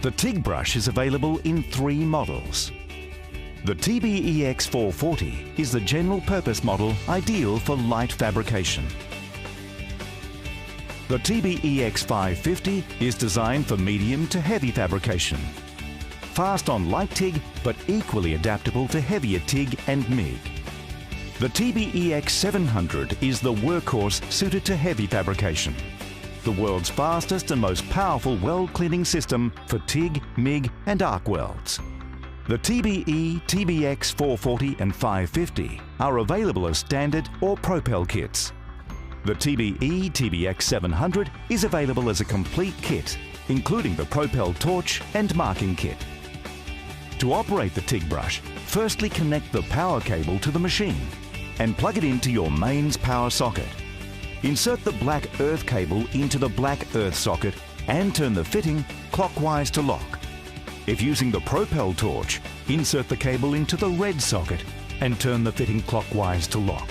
The TIG brush is available in 3 models. The TBE-440 is the general purpose model ideal for light fabrication. The TBE-550 is designed for medium to heavy fabrication. Fast on light TIG, but equally adaptable to heavier TIG and MIG. The TBE-700 is the workhorse suited to heavy fabrication. The world's fastest and most powerful weld cleaning system for TIG, MIG and arc welds. The TBE, TBX440 and 550 are available as standard or Propel kits. The TBE, TBX700 is available as a complete kit, including the Propel torch and marking kit. To operate the TIG brush, firstly connect the power cable to the machine and plug it into your mains power socket. Insert the black earth cable into the black earth socket and turn the fitting clockwise to lock. If using the Propel torch, insert the cable into the red socket and turn the fitting clockwise to lock.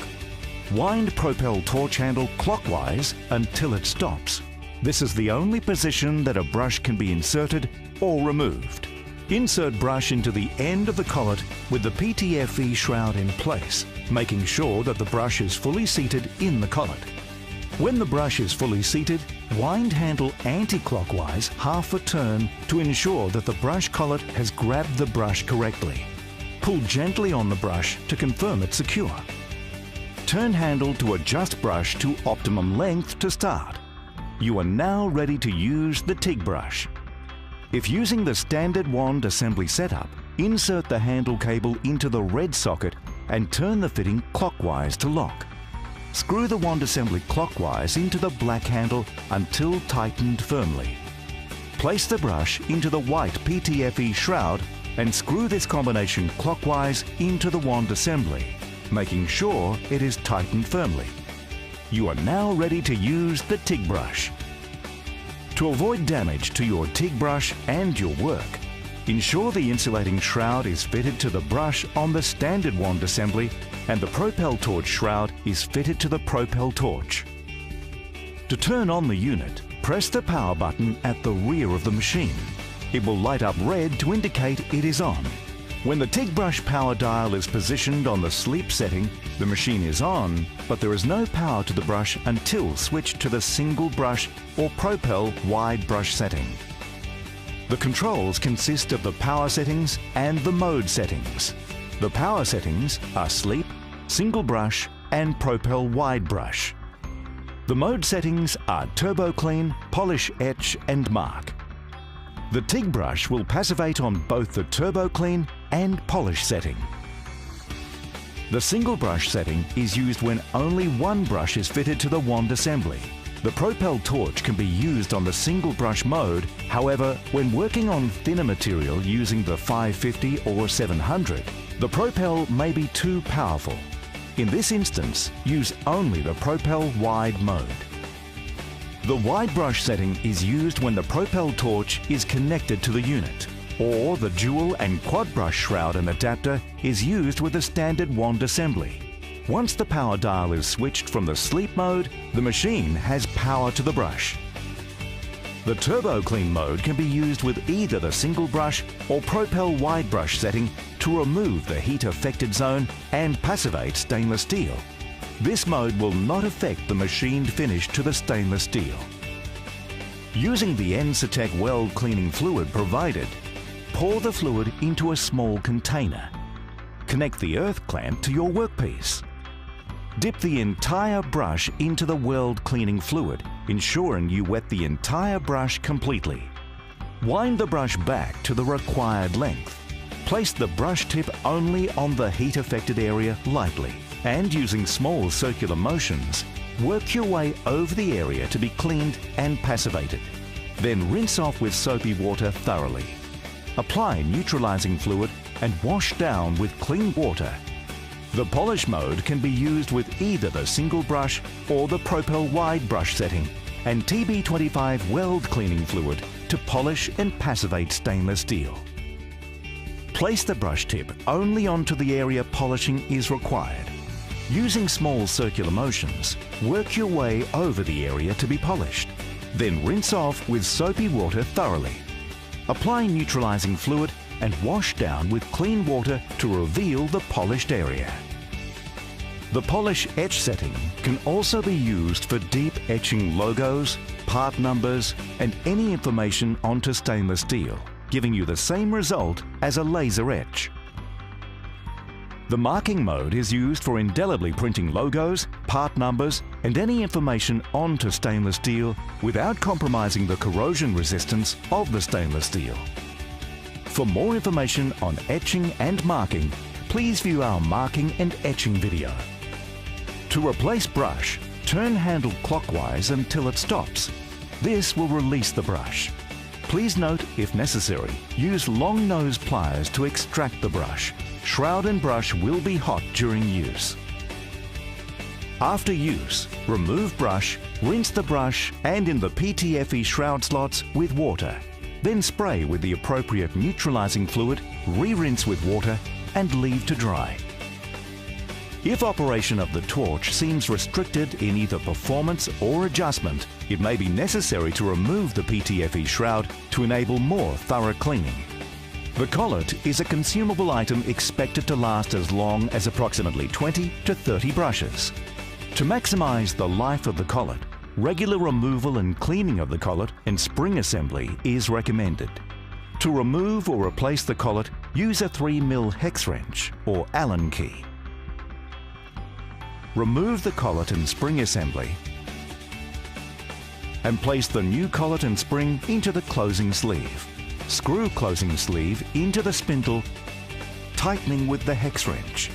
Wind Propel torch handle clockwise until it stops. This is the only position that a brush can be inserted or removed. Insert brush into the end of the collet with the PTFE shroud in place, making sure that the brush is fully seated in the collet. When the brush is fully seated, wind handle anti-clockwise half a turn to ensure that the brush collet has grabbed the brush correctly. Pull gently on the brush to confirm it's secure. Turn handle to adjust brush to optimum length to start. You are now ready to use the TIG brush. If using the standard wand assembly setup, insert the handle cable into the red socket and turn the fitting clockwise to lock. Screw the wand assembly clockwise into the black handle until tightened firmly. Place the brush into the white PTFE shroud and screw this combination clockwise into the wand assembly, making sure it is tightened firmly. You are now ready to use the TIG brush. To avoid damage to your TIG brush and your work, ensure the insulating shroud is fitted to the brush on the standard wand assembly and the Propel torch shroud is fitted to the Propel torch. To turn on the unit, press the power button at the rear of the machine. It will light up red to indicate it is on. When the TIG brush power dial is positioned on the sleep setting, the machine is on, but there is no power to the brush until switched to the single brush or Propel wide brush setting. The controls consist of the power settings and the mode settings. The power settings are sleep, single brush and Propel wide brush. The mode settings are turbo clean, polish, etch and mark. The TIG brush will passivate on both the turbo clean and polish setting. The single brush setting is used when only one brush is fitted to the wand assembly. The Propel torch can be used on the single brush mode, however, when working on thinner material using the 550 or 700, the Propel may be too powerful. In this instance, use only the Propel wide mode. The wide brush setting is used when the Propel torch is connected to the unit, or the dual and quad brush shroud and adapter is used with the standard wand assembly. Once the power dial is switched from the sleep mode, the machine has power to the brush. The turbo clean mode can be used with either the single brush or Propel wide brush setting to remove the heat affected zone and passivate stainless steel. This mode will not affect the machined finish to the stainless steel. Using the Ensitec weld cleaning fluid provided, pour the fluid into a small container. Connect the earth clamp to your workpiece. Dip the entire brush into the weld cleaning fluid, ensuring you wet the entire brush completely. Wind the brush back to the required length. Place the brush tip only on the heat affected area lightly, and using small circular motions, work your way over the area to be cleaned and passivated. Then rinse off with soapy water thoroughly. Apply neutralizing fluid and wash down with clean water. The polish mode can be used with either the single brush or the Propel wide brush setting and TB25 weld cleaning fluid to polish and passivate stainless steel. Place the brush tip only onto the area polishing is required. Using small circular motions, work your way over the area to be polished. Then rinse off with soapy water thoroughly. Apply neutralizing fluid and wash down with clean water to reveal the polished area. The polish etch setting can also be used for deep etching logos, part numbers and any information onto stainless steel, giving you the same result as a laser etch. The marking mode is used for indelibly printing logos, part numbers and any information onto stainless steel without compromising the corrosion resistance of the stainless steel. For more information on etching and marking, please view our marking and etching video. To replace brush, turn handle clockwise until it stops. This will release the brush. Please note, if necessary, use long nose pliers to extract the brush. Shroud and brush will be hot during use. After use, remove brush, rinse the brush and in the PTFE shroud slots with water. Then spray with the appropriate neutralizing fluid, re-rinse with water and leave to dry. If operation of the torch seems restricted in either performance or adjustment, it may be necessary to remove the PTFE shroud to enable more thorough cleaning. The collet is a consumable item expected to last as long as approximately 20 to 30 brushes. To maximize the life of the collet, regular removal and cleaning of the collet and spring assembly is recommended. To remove or replace the collet, use a 3mm hex wrench or Allen key. Remove the collet and spring assembly and place the new collet and spring into the closing sleeve. Screw closing sleeve into the spindle, tightening with the hex wrench.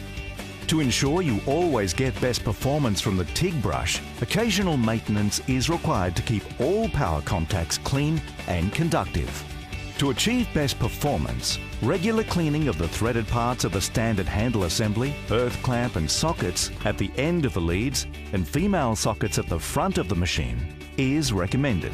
To ensure you always get best performance from the TIG brush, occasional maintenance is required to keep all power contacts clean and conductive. To achieve best performance, regular cleaning of the threaded parts of the standard handle assembly, earth clamp and sockets at the end of the leads and female sockets at the front of the machine is recommended.